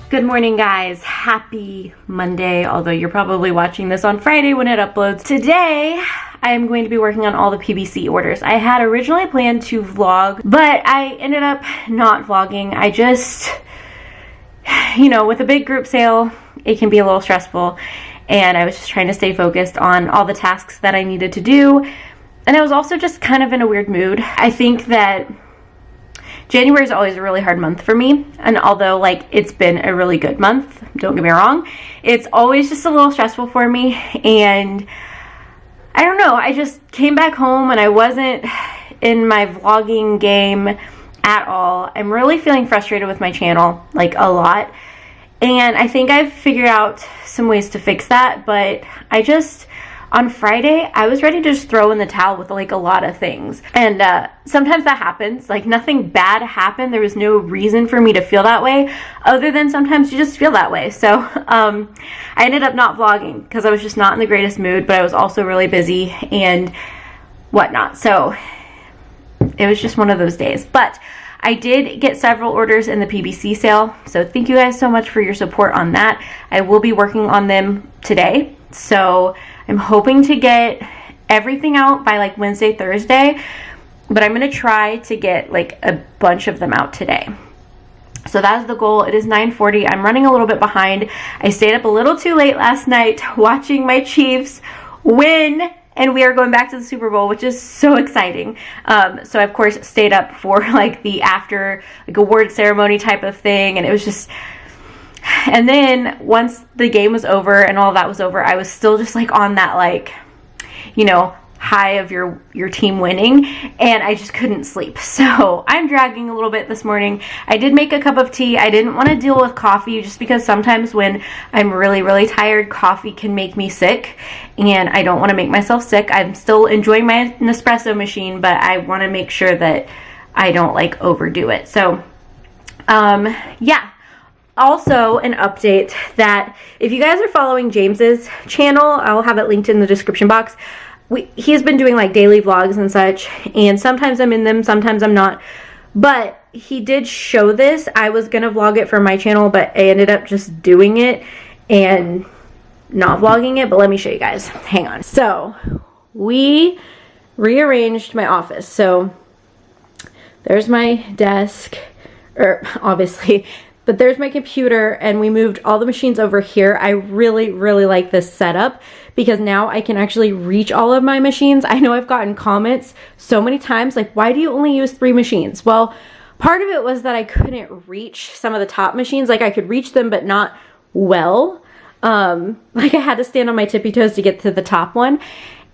Good morning, guys. Happy Monday, although you're probably watching this on Friday when it uploads. Today, I am going to be working on all the PBC orders. I had originally planned to vlog, but I ended up not vlogging. I just, with a big group sale, it can be a little stressful, and I was just trying to stay focused on all the tasks that I needed to do, and I was also just kind of in a weird mood. I think that January is always a really hard month for me, and although it's been a really good month, don't get me wrong, it's always just a little stressful for me. And I don't know, I just came back home and I wasn't in my vlogging game at all. I'm really feeling frustrated with my channel, a lot, and I think I've figured out some ways to fix that. But on Friday, I was ready to just throw in the towel with a lot of things. And sometimes that happens. Nothing bad happened. There was no reason for me to feel that way, other than sometimes you just feel that way. So I ended up not vlogging because I was just not in the greatest mood, but I was also really busy and whatnot. So it was just one of those days. But I did get several orders in the PBC sale, so thank you guys so much for your support on that. I will be working on them today. So I'm hoping to get everything out by Wednesday, Thursday, but I'm going to try to get a bunch of them out today. So that is the goal. It is 9:40. I'm running a little bit behind. I stayed up a little too late last night watching my Chiefs win, and we are going back to the Super Bowl, which is so exciting. So I, of course, stayed up for the after award ceremony type of thing, and it was just... And then once the game was over and all that was over, I was still just on that high of your team winning, and I just couldn't sleep. So I'm dragging a little bit this morning. I did make a cup of tea. I didn't want to deal with coffee just because sometimes when I'm really, really tired, coffee can make me sick, and I don't want to make myself sick. I'm still enjoying my Nespresso machine, but I want to make sure that I don't overdo it. So yeah. Also, an update that if you guys are following James's channel, I'll have it linked in the description box. He's been doing daily vlogs and such, and sometimes I'm in them, sometimes I'm not. But he did show this. I was gonna vlog it for my channel, but I ended up just doing it and not vlogging it. But let me show you guys. Hang on. So we rearranged my office. So there's my desk, obviously. But there's my computer, and we moved all the machines over here. I really, really like this setup because now I can actually reach all of my machines. I know I've gotten comments so many times, why do you only use 3 machines? Well, part of it was that I couldn't reach some of the top machines. I could reach them, but not well. I had to stand on my tippy toes to get to the top one.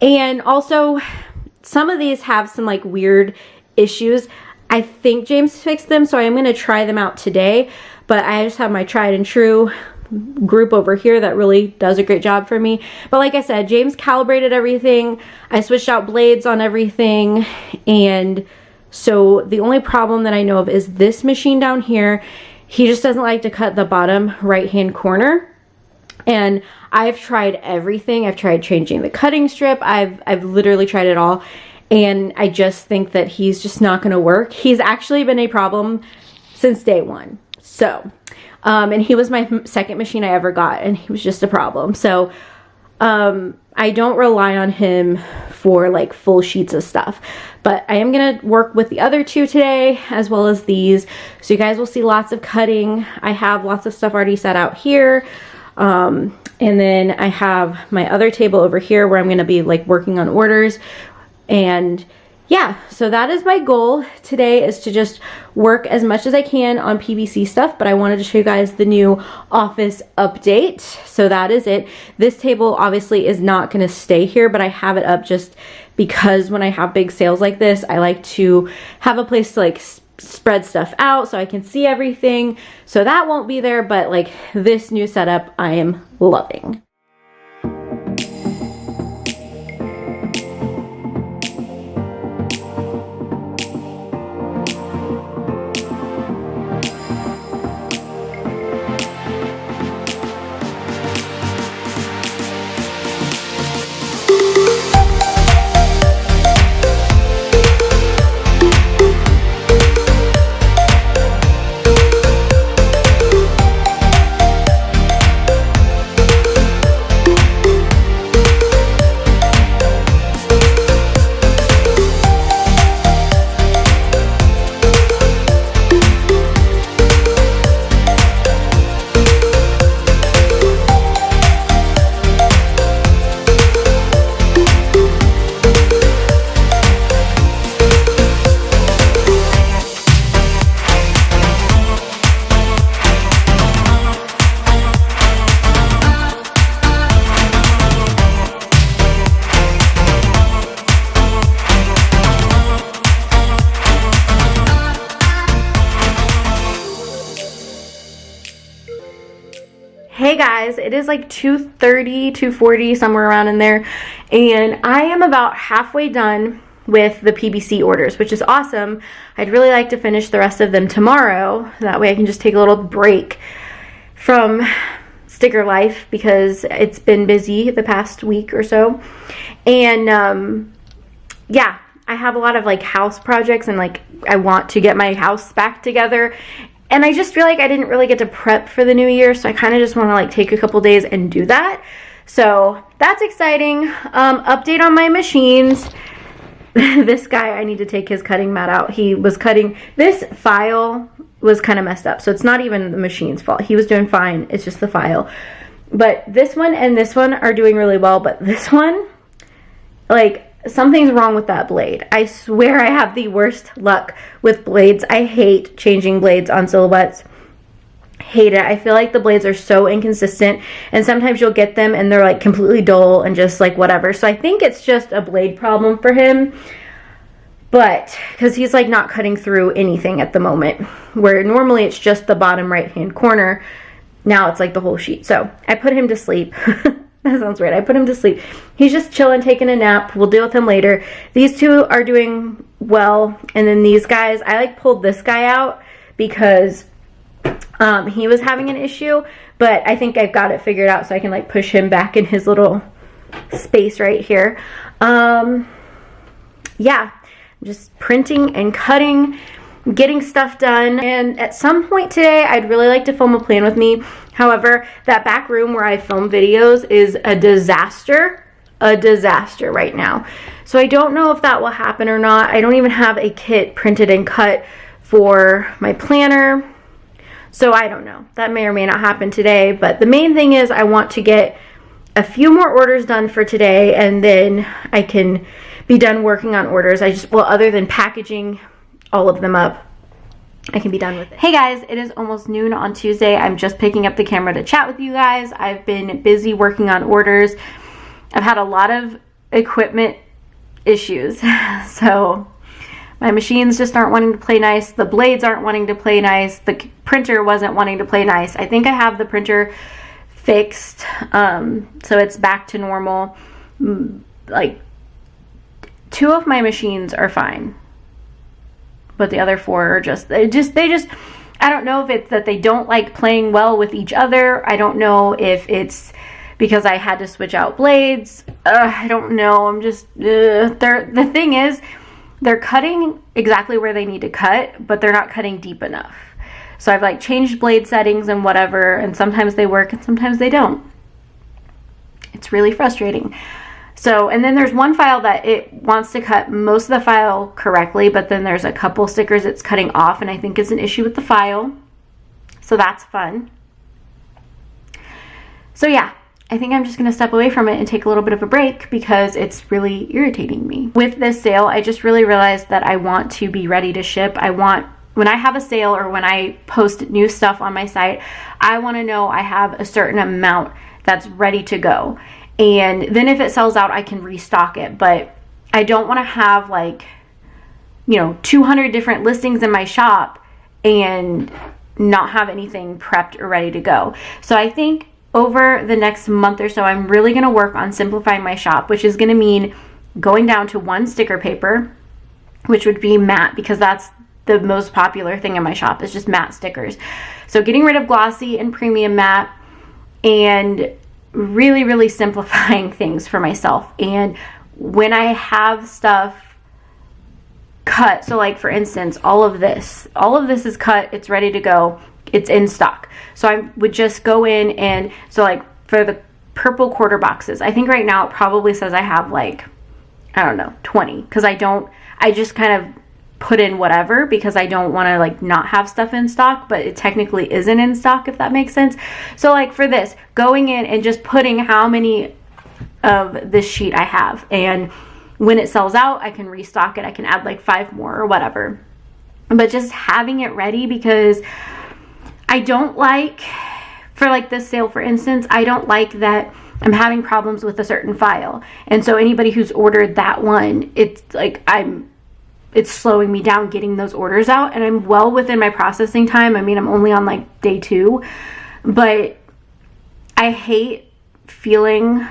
And also, some of these have some weird issues. I think James fixed them, so I am going to try them out today. But I just have my tried and true group over here that really does a great job for me. But like I said, James calibrated everything. I switched out blades on everything. And so the only problem that I know of is this machine down here. He just doesn't like to cut the bottom right-hand corner. And I've tried everything. I've tried changing the cutting strip. I've literally tried it all. And I just think that he's just not going to work. He's actually been a problem since day one. So, and he was my second machine I ever got, and he was just a problem. So, I don't rely on him for full sheets of stuff. But I am going to work with the other 2 today, as well as these. So you guys will see lots of cutting. I have lots of stuff already set out here. And then I have my other table over here where I'm going to be working on orders. And yeah, so that is my goal today, is to just work as much as I can on PBC stuff, but I wanted to show you guys the new office update. So that is it. This table obviously is not going to stay here, but I have it up just because when I have big sales like this, I like to have a place to spread stuff out so I can see everything. So that won't be there, but this new setup I am loving. Hey guys, it is like 2:30, 2:40, somewhere around in there, and I am about halfway done with the PBC orders, which is awesome. I'd really like to finish the rest of them tomorrow. That way I can just take a little break from sticker life because it's been busy the past week or so. And yeah, I have a lot of like house projects, and like I want to get my house back together. And I just feel like I didn't really get to prep for the new year, so I kind of just want to like take a couple days and do that. So that's exciting. Update on my machines. This guy, I need to take his cutting mat out. He was cutting, this file was kind of messed up, so it's not even the machine's fault. He was doing fine, it's just the file. But this one and this one are doing really well, but this one, like, something's wrong with that blade. I swear I have the worst luck with blades. I hate changing blades on silhouettes. Hate it. I feel like the blades are so inconsistent, and sometimes you'll get them and they're like completely dull and just like whatever. So I think it's just a blade problem for him, but because he's like not cutting through anything at the moment, where normally it's just the bottom right hand corner. Now it's like the whole sheet. So I put him to sleep. That sounds weird. I put him to sleep. He's just chilling, taking a nap. We'll deal with him later. These two are doing well. And then these guys, I like pulled this guy out because he was having an issue, but I think I've got it figured out, so I can like push him back in his little space right here. Yeah, just printing and cutting, getting stuff done. And at some point today, I'd really like to film a plan with me. However, that back room where I film videos is a disaster right now. So I don't know if that will happen or not. I don't even have a kit printed and cut for my planner. So I don't know. That may or may not happen today. But the main thing is I want to get a few more orders done for today, and then I can be done working on orders. Well, other than packaging all of them up, I can be done with it. Hey guys, it is almost noon on Tuesday. I'm just picking up the camera to chat with you guys. I've been busy working on orders. I've had a lot of equipment issues. So my machines just aren't wanting to play nice. The blades aren't wanting to play nice. The printer wasn't wanting to play nice. I think I have the printer fixed, so it's back to normal. Like, 2 of my machines are fine, but the other 4 are they just I don't know if it's that they don't like playing well with each other. I don't know if it's because I had to switch out blades. I don't know. I'm just the thing is, they're cutting exactly where they need to cut, but they're not cutting deep enough. So I've like changed blade settings and whatever, and sometimes they work and sometimes they don't. It's really frustrating. So, and then there's one file that it wants to cut most of the file correctly, but then there's a couple stickers it's cutting off, and I think it's an issue with the file. So that's fun. So yeah, I think I'm just going to step away from it and take a little bit of a break because it's really irritating me. With this sale, I just really realized that I want to be ready to ship. When I have a sale or when I post new stuff on my site, I want to know I have a certain amount that's ready to go. And then if it sells out, I can restock it. But I don't want to have like, 200 different listings in my shop and not have anything prepped or ready to go. So I think over the next month or so, I'm really going to work on simplifying my shop, which is going to mean going down to 1 sticker paper, which would be matte, because that's the most popular thing in my shop is just matte stickers. So getting rid of glossy and premium matte and really, really simplifying things for myself. And when I have stuff cut, so like for instance, all of this is cut, it's ready to go, it's in stock. So I would just go in and, so like for the purple quarter boxes, I think right now it probably says I have like, I don't know, 20, because I just kind of put in whatever because I don't want to like not have stuff in stock, but it technically isn't in stock, if that makes sense. So like for this, going in and just putting how many of this sheet I have, and when it sells out, I can restock it. I can add like 5 more or whatever, but just having it ready, because I don't like, for like this sale for instance, I don't like that I'm having problems with a certain file, and so anybody who's ordered that one, it's like it's slowing me down getting those orders out, and I'm well within my processing time. I mean, I'm only on like day 2, but I hate feeling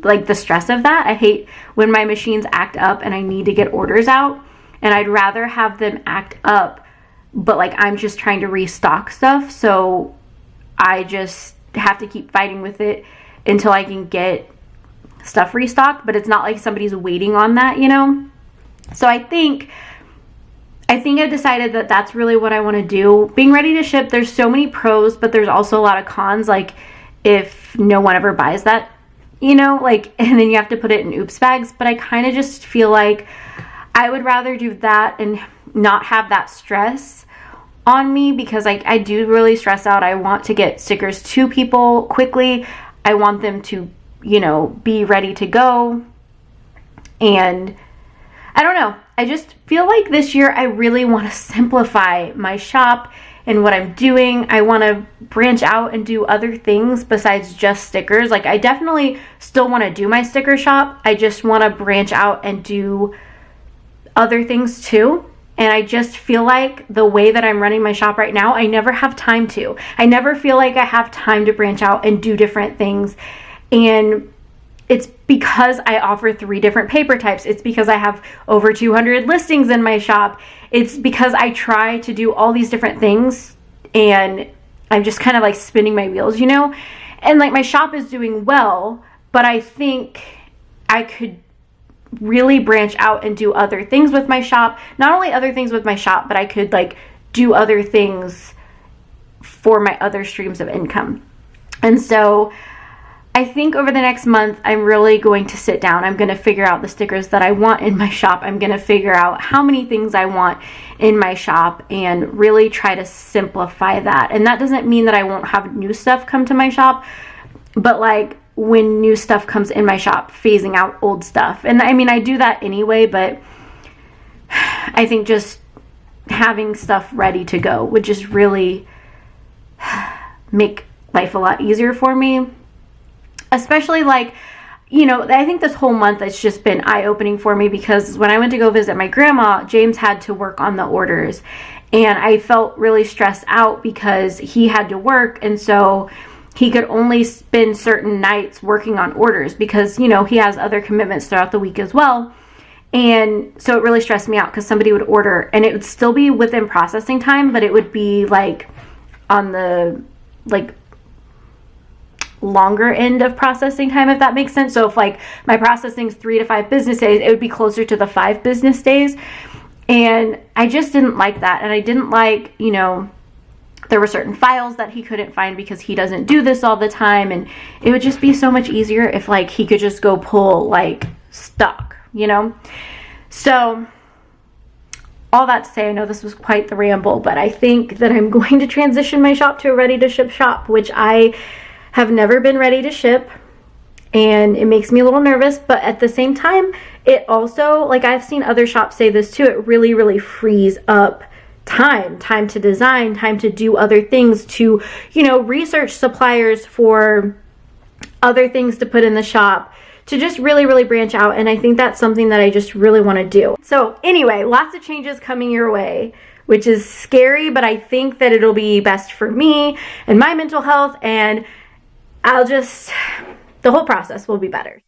like the stress of that. I hate when my machines act up and I need to get orders out, and I'd rather have them act up, but like I'm just trying to restock stuff, so I just have to keep fighting with it until I can get stuff restocked. But it's not like somebody's waiting on that, you know? So I think I've decided that that's really what I want to do. Being ready to ship, there's so many pros, but there's also a lot of cons. Like if no one ever buys that, you know, like, and then you have to put it in oops bags. But I kind of just feel like I would rather do that and not have that stress on me, because I do really stress out. I want to get stickers to people quickly. I want them to, you know, be ready to go. And I don't know. I just feel like this year I really want to simplify my shop and what I'm doing. I want to branch out and do other things besides just stickers. Like I definitely still want to do my sticker shop. I just want to branch out and do other things too. And I just feel like the way that I'm running my shop right now, I never have time to. I never feel like I have time to branch out and do different things. And it's because I offer 3 different paper types. It's because I have over 200 listings in my shop. It's because I try to do all these different things, and I'm just kind of like spinning my wheels, you know? And like my shop is doing well, but I think I could really branch out and do other things with my shop. Not only other things with my shop, but I could like do other things for my other streams of income. And so I think over the next month, I'm really going to sit down. I'm going to figure out the stickers that I want in my shop. I'm going to figure out how many things I want in my shop and really try to simplify that. And that doesn't mean that I won't have new stuff come to my shop, but like when new stuff comes in my shop, phasing out old stuff. And I mean, I do that anyway, but I think just having stuff ready to go would just really make life a lot easier for me. Especially like, you know, I think this whole month it's just been eye-opening for me, because when I went to go visit my grandma, James had to work on the orders, and I felt really stressed out because he had to work, and so he could only spend certain nights working on orders because, you know, he has other commitments throughout the week as well. And so it really stressed me out because somebody would order and it would still be within processing time, but it would be like on the like longer end of processing time, if that makes sense. So if like my processing is 3 to 5 business days, it would be closer to the 5 business days. And I just didn't like that. And I didn't like, you know, there were certain files that he couldn't find because he doesn't do this all the time. And it would just be so much easier if like he could just go pull like stock, you know? So all that to say, I know this was quite the ramble, but I think that I'm going to transition my shop to a ready to ship shop, which I have never been ready to ship. And it makes me a little nervous, but at the same time, it also, like I've seen other shops say this too, it really, really frees up time to design, time to do other things, to, you know, research suppliers for other things to put in the shop, to just really, really branch out. And I think that's something that I just really want to do. So anyway, lots of changes coming your way, which is scary, but I think that it'll be best for me and my mental health, and the whole process will be better.